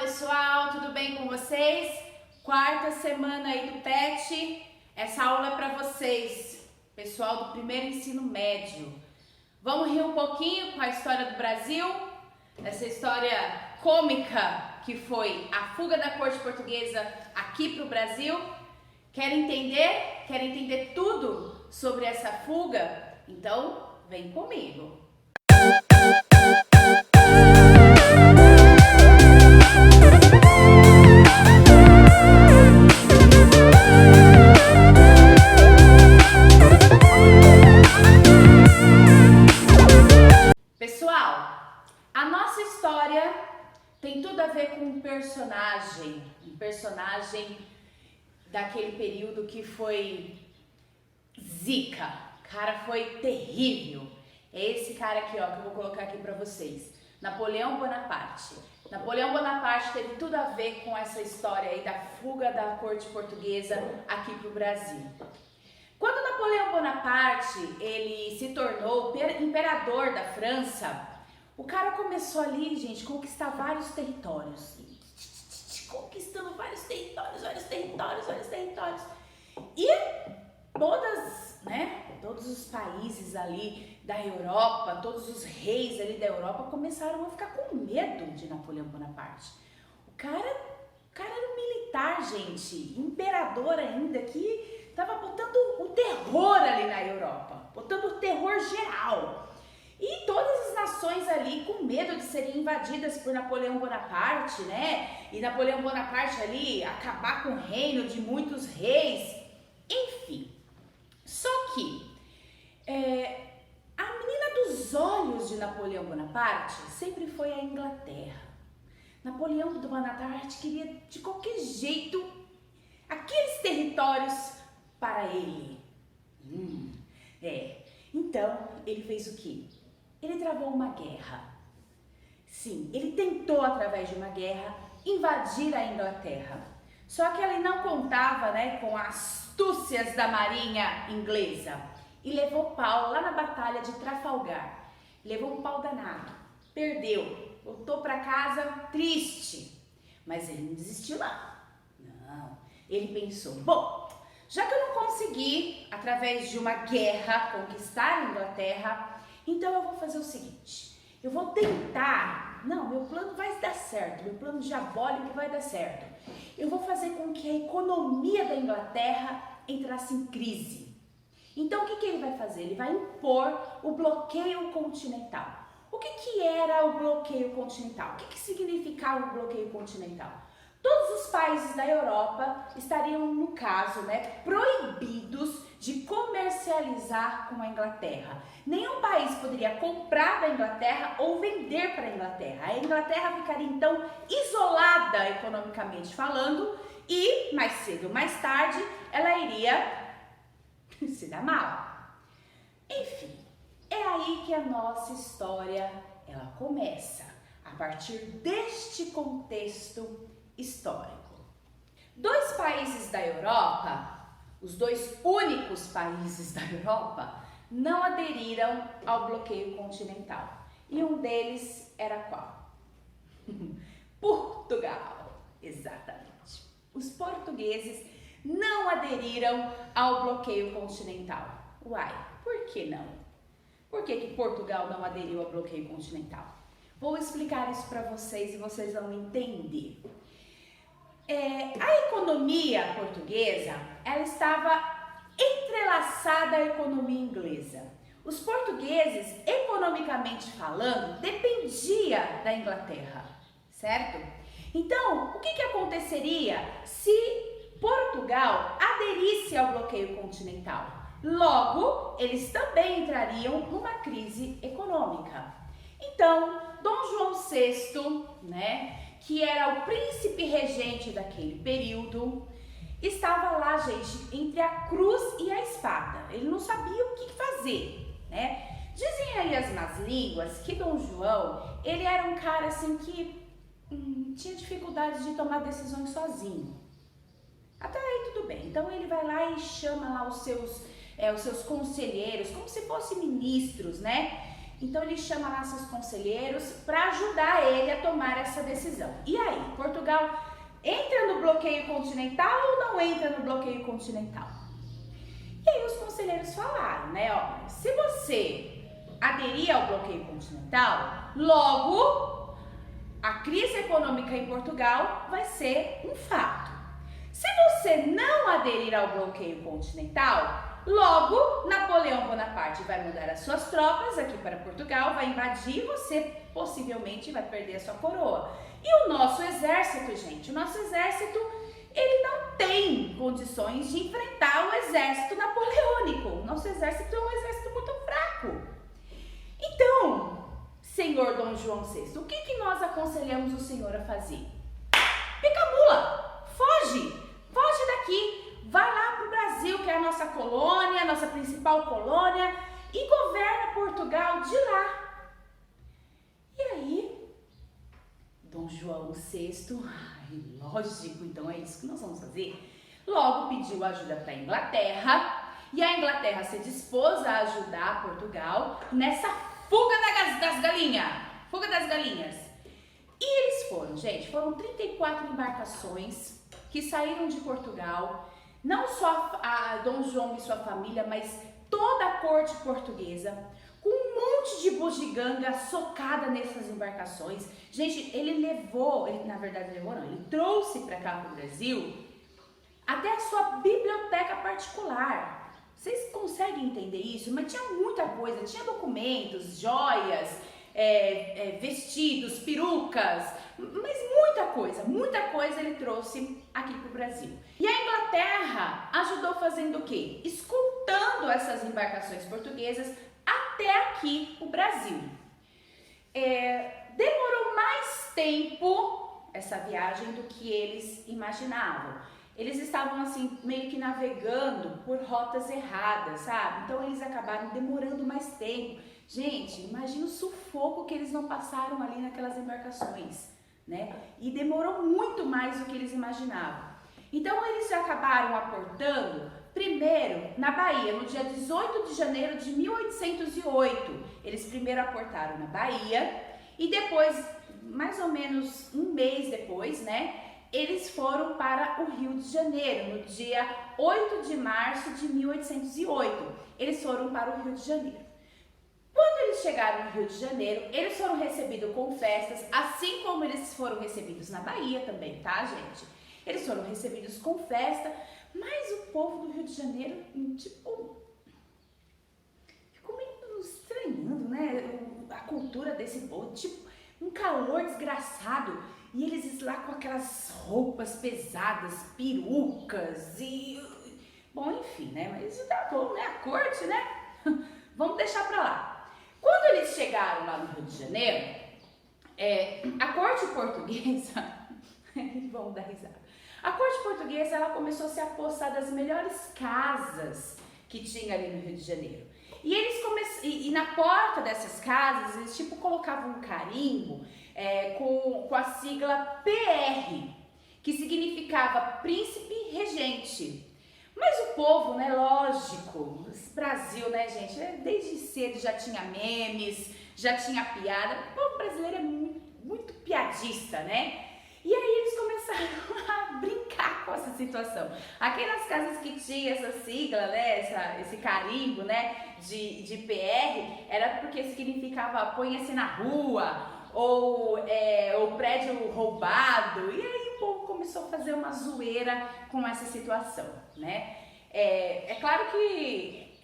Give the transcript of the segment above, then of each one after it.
pessoal, tudo bem com vocês? Quarta semana aí do PET. Essa aula é para vocês, pessoal do primeiro ensino médio. Vamos rir um pouquinho com a história do Brasil, essa história cômica que foi a fuga da corte portuguesa aqui para o Brasil. Querem entender? Querem entender tudo sobre essa fuga? Então, vem comigo. Pessoal, a nossa história tem tudo a ver com um personagem daquele período que foi zica. Cara, foi terrível. É esse cara aqui, ó, que eu vou colocar aqui pra vocês. Napoleão Bonaparte. Napoleão Bonaparte teve tudo a ver com essa história aí da fuga da corte portuguesa aqui pro Brasil. Quando Napoleão Bonaparte, ele se tornou imperador da França, o cara começou ali, gente, conquistar vários territórios. Conquistando vários territórios. E todos os países ali da Europa, todos os reis ali da Europa começaram a ficar com medo de Napoleão Bonaparte. O cara era um militar, gente, imperador ainda, que tava botando o terror ali na Europa, botando o terror geral. E todas as nações ali com medo de serem invadidas por Napoleão Bonaparte, né? E Napoleão Bonaparte ali acabar com o reino de muitos reis, enfim. Só que a menina dos olhos de Napoleão Bonaparte sempre foi a Inglaterra. Napoleão Bonaparte queria de qualquer jeito aqueles territórios para ele. Então ele fez o quê? Ele travou uma guerra. Sim, ele tentou, através de uma guerra, invadir a Inglaterra. Só que ele não contava, com as astúcias da marinha inglesa. E levou pau lá na batalha de Trafalgar. Levou um pau danado. Perdeu. Voltou para casa triste. Mas ele não desistiu lá. Não. Ele pensou, bom, já que eu não consegui, através de uma guerra, conquistar a Inglaterra, então eu vou fazer o seguinte, eu vou tentar, meu plano vai dar certo, meu plano diabólico vai dar certo. Eu vou fazer com que a economia da Inglaterra entrasse em crise. Então o que ele vai fazer? Ele vai impor o bloqueio continental. O que era o bloqueio continental? O que significava o bloqueio continental? Todos os países da Europa estariam, no caso, proibidos de comercializar com a Inglaterra. Nenhum país poderia comprar da Inglaterra ou vender para a Inglaterra. A Inglaterra ficaria, então, isolada economicamente falando e, mais cedo ou mais tarde, ela iria se dar mal. Enfim, é aí que a nossa história ela começa, a partir deste contexto histórico. Dois países da Europa, os dois únicos países da Europa, não aderiram ao bloqueio continental. E um deles era qual? Portugal, exatamente. Os portugueses não aderiram ao bloqueio continental. Uai, por que não? Por que Portugal não aderiu ao bloqueio continental? Vou explicar isso para vocês e vocês vão entender. A economia portuguesa, ela estava entrelaçada à economia inglesa. Os portugueses, economicamente falando, dependiam da Inglaterra, certo? Então, o que aconteceria se Portugal aderisse ao bloqueio continental? Logo, eles também entrariam numa crise econômica. Então, Dom João VI, que era o príncipe regente daquele período, estava lá, gente, entre a cruz e a espada. Ele não sabia o que fazer, Dizem aí as más línguas que Dom João, ele era um cara assim que tinha dificuldade de tomar decisões sozinho. Até aí tudo bem. Então ele vai lá e chama lá os seus conselheiros, como se fossem ministros, Então ele chama lá seus conselheiros para ajudar ele a tomar essa decisão. E aí, Portugal entra no bloqueio continental ou não entra no bloqueio continental? E aí os conselheiros falaram, né, ó, se você aderir ao bloqueio continental, logo a crise econômica em Portugal vai ser um fato. Se você não aderir ao bloqueio continental, logo Napoleão Bonaparte vai mandar as suas tropas aqui para Portugal, vai invadir, você possivelmente vai perder a sua coroa. E o nosso exército, gente, o nosso exército, ele não tem condições de enfrentar o exército napoleônico. O nosso exército é um exército muito fraco. Então, senhor Dom João VI, o que nós aconselhamos o senhor a fazer? Pica a mula, foge daqui, vai lá para o Brasil, que é a nossa colônia, a nossa principal colônia, e governa Portugal de lá. E aí, Dom João VI, lógico, então é isso que nós vamos fazer, logo pediu ajuda para a Inglaterra, e a Inglaterra se dispôs a ajudar Portugal nessa fuga das galinhas. E eles foram, gente, foram 34 embarcações que saíram de Portugal, não só a Dom João e sua família, mas toda a corte portuguesa, com um monte de bugiganga socada nessas embarcações. Gente, ele trouxe para cá para o Brasil até a sua biblioteca particular. Vocês conseguem entender isso? Mas tinha muita coisa, tinha documentos, joias, vestidos, perucas, mas muita coisa ele trouxe aqui para o Brasil. E a Inglaterra ajudou fazendo o quê? Escoltando essas embarcações portuguesas até aqui o Brasil. Demorou mais tempo essa viagem do que eles imaginavam. Eles estavam assim meio que navegando por rotas erradas, sabe? Então eles acabaram demorando mais tempo. Gente, imagina o sufoco que eles não passaram ali naquelas embarcações, né? E demorou muito mais do que eles imaginavam. Então eles acabaram aportando primeiro na Bahia, no dia 18 de janeiro de 1808. Eles primeiro aportaram na Bahia e depois, mais ou menos um mês depois, né? Eles foram para o Rio de Janeiro, no dia 8 de março de 1808. Eles foram para o Rio de Janeiro. Quando eles chegaram no Rio de Janeiro, eles foram recebidos com festas, assim como eles foram recebidos na Bahia também, tá, gente? Eles foram recebidos com festa, mas o povo do Rio de Janeiro, tipo, ficou meio estranhando, né? A cultura desse povo, tipo, um calor desgraçado. E eles lá com aquelas roupas pesadas, perucas e... Bom, enfim, né? Mas isso tá bom, né? A corte, né? Vamos deixar pra lá. Quando eles chegaram lá no Rio de Janeiro, a corte portuguesa... Vamos dar risada. A corte portuguesa, ela começou a se apossar das melhores casas que tinha ali no Rio de Janeiro. E eles e na porta dessas casas, eles tipo colocavam um carimbo com a sigla PR, que significava príncipe regente. Mas o povo, né, lógico, esse Brasil, né, gente, desde cedo já tinha memes, já tinha piada. O povo brasileiro é muito piadista, né? E aí eles começaram a brincar com essa situação. Aqui nas casas que tinha essa sigla, né, esse carimbo, né, de PR, era porque significava ponha-se na rua, ou o prédio roubado. E aí o povo começou a fazer uma zoeira com essa situação, né? É claro que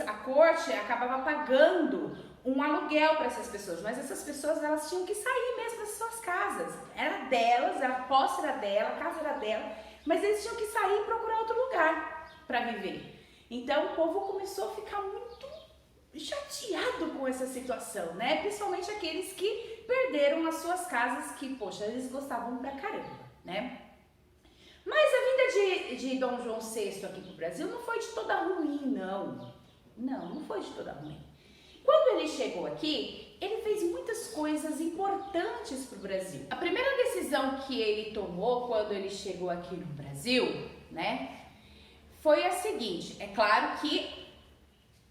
a corte acabava pagando um aluguel para essas pessoas, mas essas pessoas, elas tinham que sair mesmo das suas casas. Era delas, a posse era dela, a casa era dela, mas eles tinham que sair e procurar outro lugar para viver. Então o povo começou a ficar muito chateado com essa situação, né? Principalmente aqueles que perderam as suas casas, que, poxa, eles gostavam pra caramba, né? Mas a vinda de Dom João VI aqui pro Brasil não foi de toda ruim, não. Não foi de toda ruim. Quando ele chegou aqui, ele fez muitas coisas importantes para o Brasil. A primeira decisão que ele tomou quando ele chegou aqui no Brasil, né, foi a seguinte: é claro que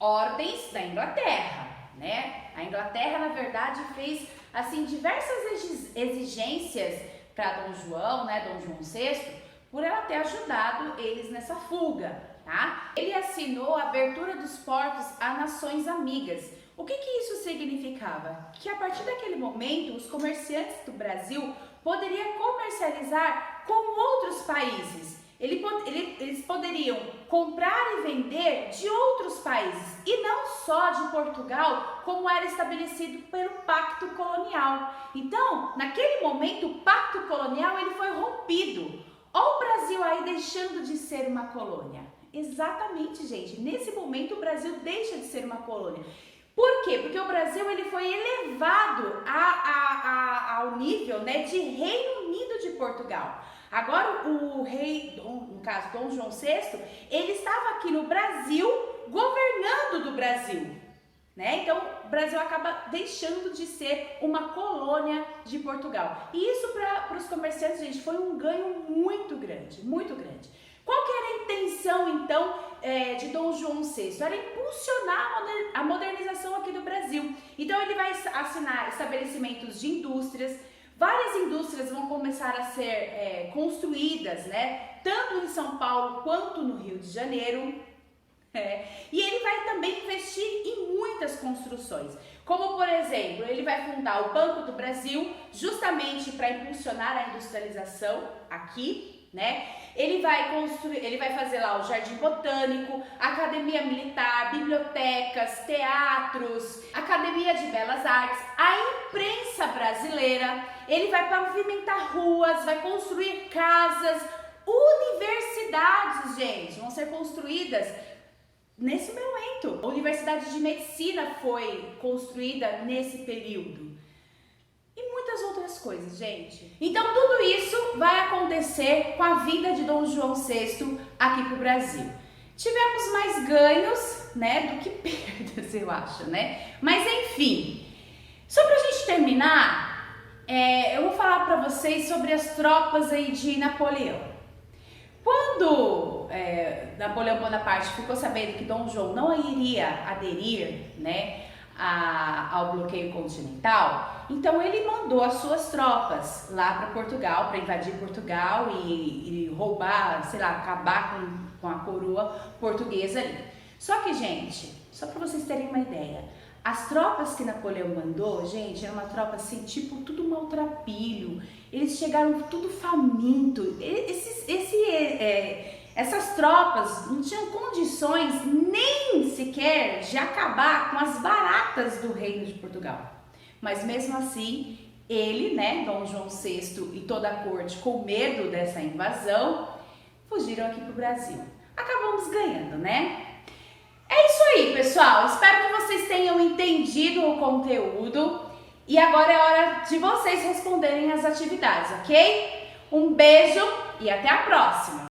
ordens da Inglaterra, né? A Inglaterra, na verdade, fez assim diversas exigências para Dom João, né, Dom João VI, por ela ter ajudado eles nessa fuga, tá? Ele assinou a abertura dos portos a nações amigas. O que isso significava? Que a partir daquele momento, os comerciantes do Brasil poderiam comercializar com outros países. Eles poderiam comprar e vender de outros países e não só de Portugal, como era estabelecido pelo Pacto Colonial. Então, naquele momento, o Pacto Colonial ele foi rompido. Olha o Brasil aí deixando de ser uma colônia. Exatamente, gente. Nesse momento, o Brasil deixa de ser uma colônia. Por quê? Porque o Brasil ele foi elevado ao nível, né, de Reino Unido de Portugal. Agora o rei, no caso Dom João VI, ele estava aqui no Brasil, governando do Brasil, né? Então o Brasil acaba deixando de ser uma colônia de Portugal. E isso para os comerciantes, gente, foi um ganho muito grande, muito grande. Qual que era a intenção, então, de Dom João VI? Era impulsionar a modernização aqui do Brasil. Então ele vai assinar estabelecimentos de indústrias. Várias indústrias vão começar a ser construídas, né? Tanto em São Paulo quanto no Rio de Janeiro. E ele vai também investir em muitas construções. Como, por exemplo, ele vai fundar o Banco do Brasil, justamente para impulsionar a industrialização aqui, né? Ele vai fazer lá o Jardim Botânico, Academia Militar, bibliotecas, teatros, Academia de Belas Artes, a imprensa brasileira. Ele vai pavimentar ruas, vai construir casas, universidades, gente, vão ser construídas nesse momento. A Universidade de Medicina foi construída nesse período. E muitas outras coisas, gente. Então tudo isso vai acontecer com a vinda de Dom João VI aqui pro Brasil. Tivemos mais ganhos, né, do que perdas, eu acho, né? Mas enfim, só pra gente terminar, eu vou falar pra vocês sobre as tropas aí de Napoleão. Quando Napoleão Bonaparte ficou sabendo que Dom João não iria aderir, né, ao bloqueio continental, então ele mandou as suas tropas lá para Portugal, para invadir Portugal e roubar, sei lá, acabar com a coroa portuguesa ali. Só que, gente, só para vocês terem uma ideia, as tropas que Napoleão mandou, gente, era uma tropa assim, tipo, tudo maltrapilho. Eles chegaram tudo faminto. Essas tropas não tinham condições nem sequer de acabar com as baratas do reino de Portugal. Mas mesmo assim, ele, né, Dom João VI e toda a corte, com medo dessa invasão, fugiram aqui para o Brasil. Acabamos ganhando, né? É isso aí, pessoal. Espero que vocês tenham entendido o conteúdo. E agora é hora de vocês responderem as atividades, ok? Um beijo e até a próxima!